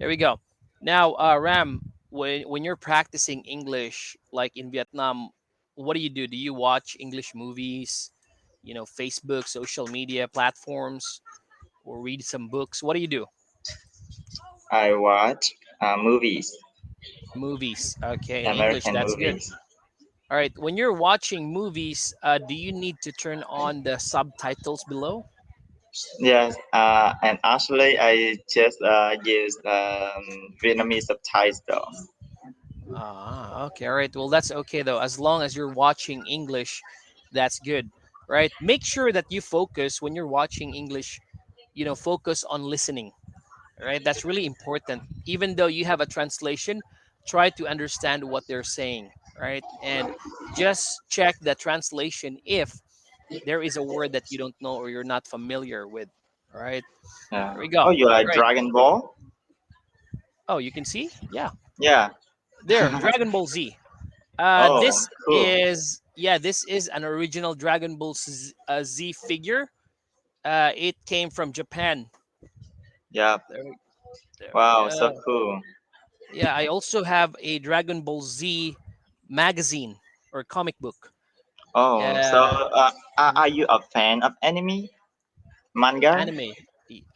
There we go. Now, Ram, when you're practicing English, like in Vietnam, what do? Do you watch English movies? Facebook, social media platforms, or read some books? What do you do? I watch movies, Movies. Okay, in English, American that's good. movies. All right, when you're watching movies, do you need to turn on the subtitles below? Yes, and actually, I just use Vietnamese subtitles. Ah, okay, all right. Well, that's okay though. As long as you're watching English, that's good, right? Make sure that you focus when you're watching English. Focus on listening, right? That's really important. Even though you have a translation, try to understand what they're saying, right? And just check the translation if there is a word that you don't know or you're not familiar with. All right, Yeah. there we go. Oh, All you like right. Dragon Ball? Oh, you can see, yeah, Yeah. there, Dragon Ball Z. Oh, This cool. is yeah, this is an original Dragon Ball Z figure. It came from Japan. Yeah. There, there. Wow, so cool. Yeah, I also have a Dragon Ball Z magazine or comic book. Oh, so Uh, are you a fan of anime, manga? Anime.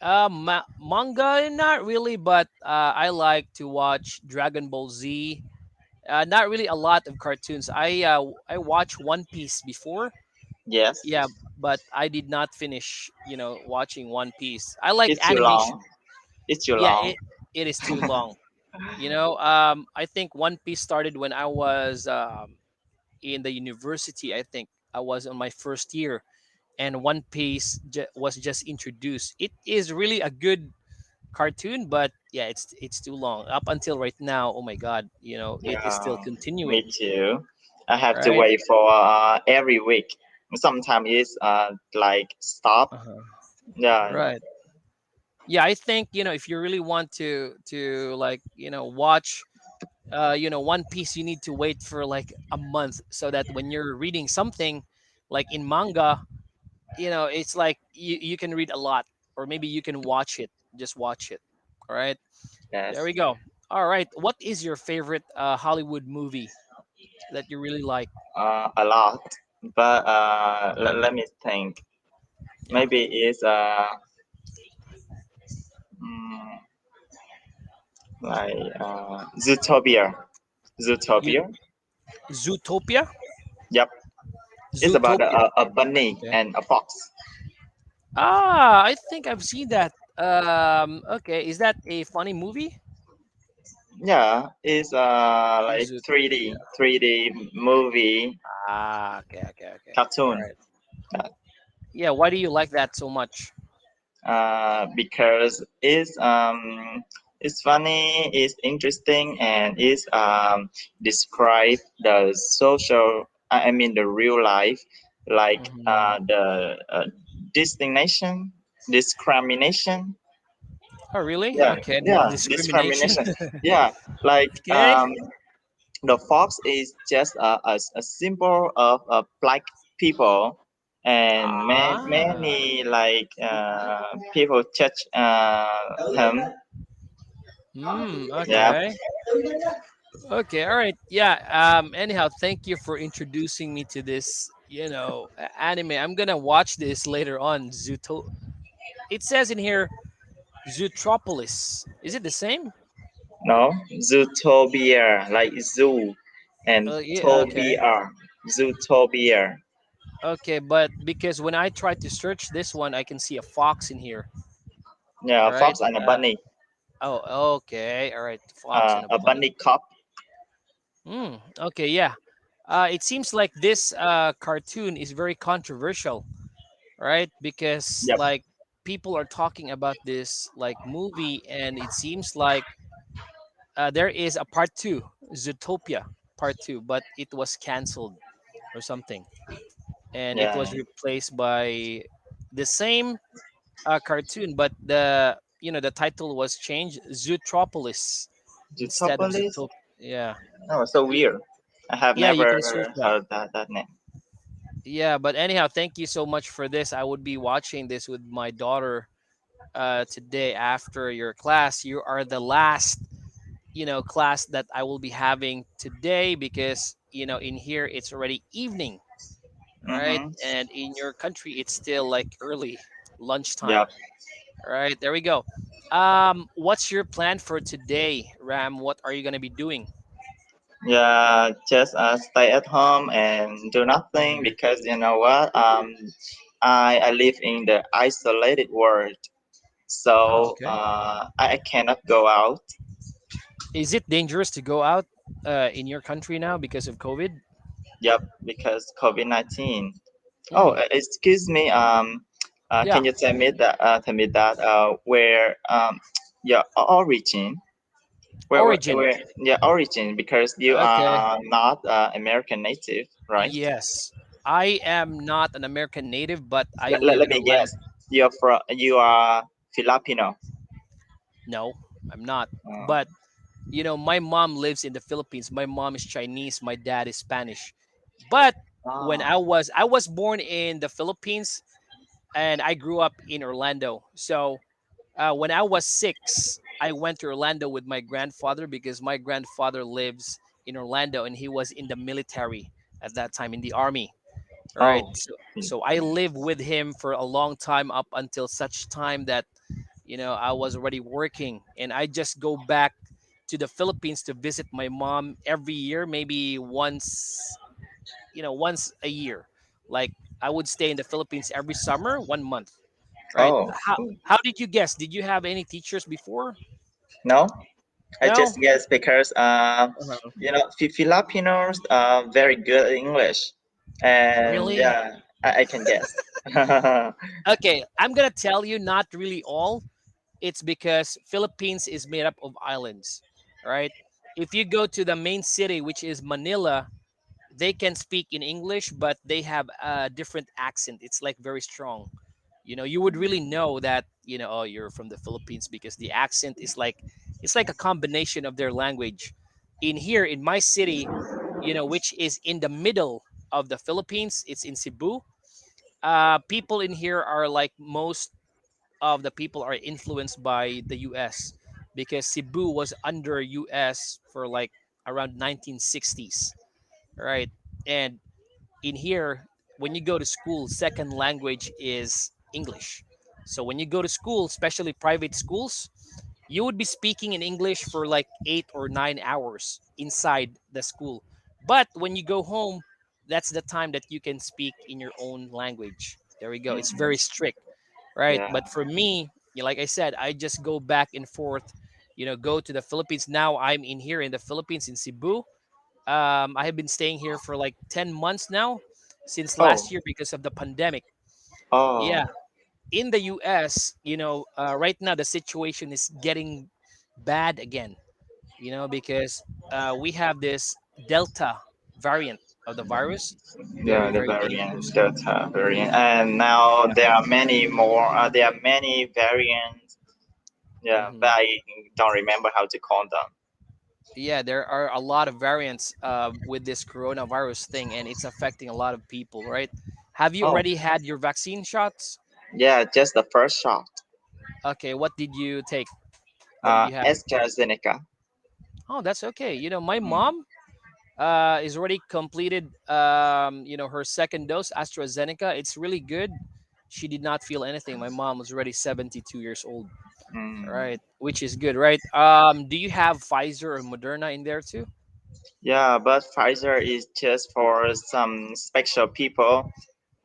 Manga, not really, but I like to watch Dragon Ball Z. Not really a lot of cartoons. I watched One Piece before. Yes. Yeah, but I did not finish. Watching One Piece. I like It's too long. animation. It's too Yeah, long. it is too long. I think One Piece started when I was in the university. I think I was on my first year, and One Piece was just introduced. It is really a good cartoon, but yeah, it's too long. Up until right now, oh my god, it is still Yeah, me continuing, too. I have to right? wait for every week. Sometimes it's like stop. Uh-huh. Yeah, Right. Yeah, I think if you really want to like watch One Piece, you need to wait for like a month so that when you're reading something like in manga, it's like you can read a lot, or maybe you can watch it, just watch it. All right, there yes, we go. All right, what is your favorite Hollywood movie that you really like? a lot. But Mhm. let me think. Yeah, Maybe it's mm, like Zootopia. you Zootopia. Zootopia. Yep. It's about Zootopia. a bunny Okay. and a fox. I think I've seen that. Okay, is that a funny movie? Yeah, it's like Zootopia. 3D movie Okay, okay, okay. All cartoon. right. Yeah, why do you like that so much? Because it's funny, it's interesting, and it's describe the social. I mean the real life, like Hmm. the discrimination, discrimination. Oh, really? Yeah, Okay, yeah, discrimination. discrimination. Yeah, like Okay. the fox is just a symbol of black people, and Ah. many like people judge him. Yeah. Okay. Okay. All right. Yeah. Anyhow, thank you for introducing me to this. Anime. I'm gonna watch this later on. It says in here, Zootropolis. Is it the same? No, zootopia, like zoo, and Yeah. Okay. tobia, zootopia. Okay, but because when I try to search this one, I can see a fox in here. Yeah, All a right. fox and a bunny, Oh, okay. All right. Fox and a a bunny. bunny cop. Okay, yeah. It seems like this cartoon is very controversial, right? Because Yep. like people are talking about this like movie, and it seems like there is a part two, Zootopia part two, but it was canceled or something, and it Yeah. was replaced by the same cartoon, but the title was changed, Zootropolis, instead of Zootopolis. Zootopia. Yeah, Oh, so weird. I have yeah, you never can search that. heard that name. Yeah, but anyhow, thank you so much for this. I would be watching this with my daughter today after your class. You are the last, class that I will be having today because, in here it's already evening, right? Mm-hmm. And in your country, it's still like early lunchtime. Yep. All right, there we go. What's your plan for today, Ram? What are you gonna be doing? Yeah, just stay at home and do nothing Mhm. because you know what? I live in the isolated world, Oh, so okay. I cannot go out. Is it dangerous to go out in your country now because of COVID? Yep, because COVID-19. Oh, Mm, excuse me. yeah, Can you tell me that where your origin? origin. Where your origin? Because you Okay. are not American native, right? Yes, I am not an American native, but I Let, live let in me Orlando. guess. You are Filipino. No, I'm not. Oh. But my mom lives in the Philippines. My mom is Chinese. My dad is Spanish. But when Ah. I was born in the Philippines, and I grew up in Orlando. So when I was 6, I went to Orlando with my grandfather because my grandfather lives in Orlando and he was in the military at that time in the army. Right. Oh. So I lived with him for a long time up until such time that I was already working, and I just go back to the Philippines to visit my mom every year, maybe once a year. Like I would stay in the Philippines every summer, 1 month. Right? Oh. How did you guess? Did you have any teachers before? No, I just No. guess because Uh-huh. Filipinos are very good at English, and Really? yeah, I can guess. Okay, I'm gonna tell you, not really all. It's because Philippines is made up of islands, right? If you go to the main city, which is Manila, they can speak in English, but they have a different accent. It's like very strong. You would really know that, oh, you're from the Philippines because the accent is like it's like a combination of their language. In here, in my city, which is in the middle of the Philippines, it's in Cebu. People in here are like most of the people are influenced by the US because Cebu was under US for like around 1960s, right? And in here, when you go to school, second language is English. So when you go to school, especially private schools, you would be speaking in English for like 8 or 9 hours inside the school. But when you go home, that's the time that you can speak in your own language. There we go. It's Mhm. very strict, right? Yeah. But for me, like I said, I just go back and forth, go to the Philippines. Now I'm in here in the Philippines in Cebu. I have been staying here for like 10 months now since Oh. last year because of the pandemic. Oh. Yeah. In the US, right now the situation is getting bad again, because we have this Delta variant of the virus. Very, Yeah, the very variant, dangerous. Delta variant, and now Yeah. there are many more. There are many variants. Yeah, but hmm I don't remember how to call them. Yeah, there are a lot of variants with this coronavirus thing, and it's affecting a lot of people, right? Have you Oh, already had your vaccine shots? yeah, just the first shot. Okay, what did you take? What did you have? AstraZeneca. Oh, that's okay. My Mm. mom is already completed her second dose AstraZeneca. It's really good. She did not feel anything. My mom was already 72 years old, Mm. right? Which is good, right? Do you have Pfizer or Moderna in there too? Yeah, but Pfizer is just for some special people.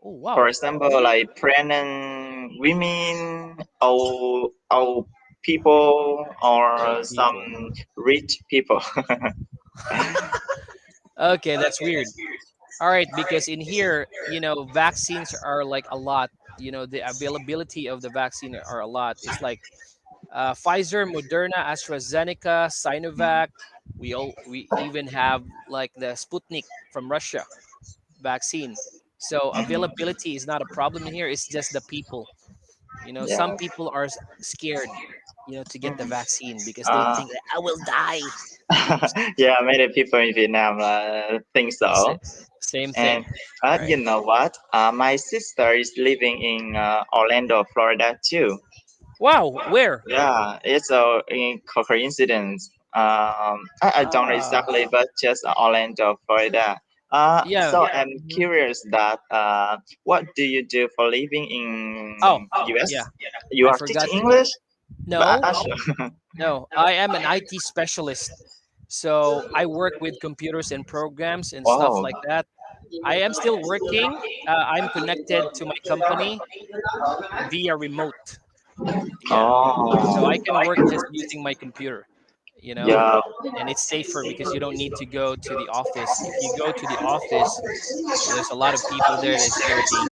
Oh, For wow. example, like pregnant women, old people, Old or people. some rich people. Okay, that's weird. All right, because in here, vaccines are like a lot. The availability of the vaccine are a lot. It's like Pfizer, Moderna, AstraZeneca, Sinovac. We even have like the Sputnik from Russia vaccine. So Mhm. availability is not a problem in here. It's just the people. Some Yeah. people are scared, to get the Mhm. vaccine because they Uh, think that I will die. yeah, many people in Vietnam think Sa- so. Same And thing, right? you know what? My sister is living in Orlando, Florida too. Wow, where? Yeah, it's a coincidence. I don't know Ah, exactly, but just Orlando, Florida. yeah. So I'm Mhm. curious that what do you do for living Oh, in yeah. US? You I are forgot teaching to. English, but No, sure. no. I am an IT specialist. So I work with computers and programs and stuff Wow. like that. I am still working. I'm connected to my company via remote. Yeah. So I Oh, can work just using my computer, you know, yeah. and it's safer because you don't need to go to the office. If you go to the office, there's a lot of people there that's dirty.